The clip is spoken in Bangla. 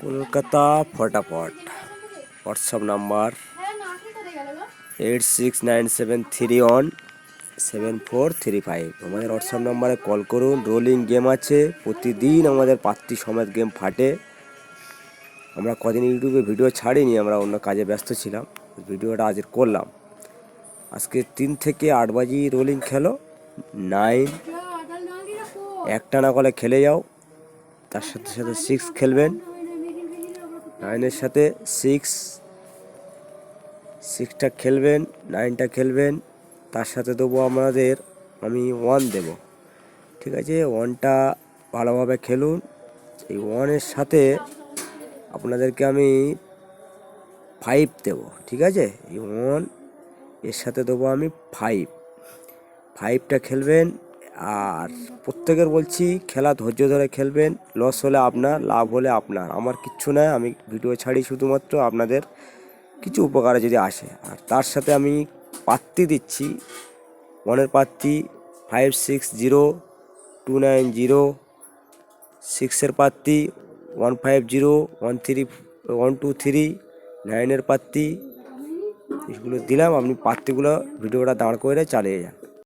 কলকাতা ফটাফট হোয়াটসঅ্যাপ নাম্বার 8697317435। আমাদের হোয়াটসঅ্যাপ নাম্বারে কল করুন। রোলিং গেম আছে, প্রতিদিন আমাদের পাত্তি সমেত গেম ফাটে। আমরা কদিন ইউটিউবে ভিডিও ছাড়িনি, আমরা অন্য কাজে ব্যস্ত ছিলাম। ভিডিওটা আজ করলাম। আজকে 3 থেকে 8 বাজি রোলিং খেলো, 9 একটা না করলে খেলে যাও। তার সাথে সাথে 6 খেলবেন, 9-এর সাথে 6টা খেলবেন, 9টা খেলবেন। তার সাথে দেবো আমি 1 দেব, ঠিক আছে? 1টা ভালোভাবে খেলুন। এই 1-এর সাথে আপনাদেরকে আমি 5 দেব, ঠিক আছে? এই 1 এর সাথে দেবো আমি 5টা খেলবেন। আর প্রত্যেকের বলছি, খেলা ধৈর্য ধরে খেলবেন। লস হলে আপনার, লাভ হলে আপনার। আমার কিচ্ছু নয়, আমি ভিডিও ছাড়ি শুধুমাত্র আপনাদের কিছু উপকারে যদি আসে। আর তার সাথে আমি পাত্তি দিচ্ছি, 1-এর পাত্তি 560290, 6-এর পাত্তি 15013, 9-এর পাত্তি। এগুলো দিলাম, আপনি পাত্তিগুলো ভিডিওটা দাঁড় করে চালিয়ে যান।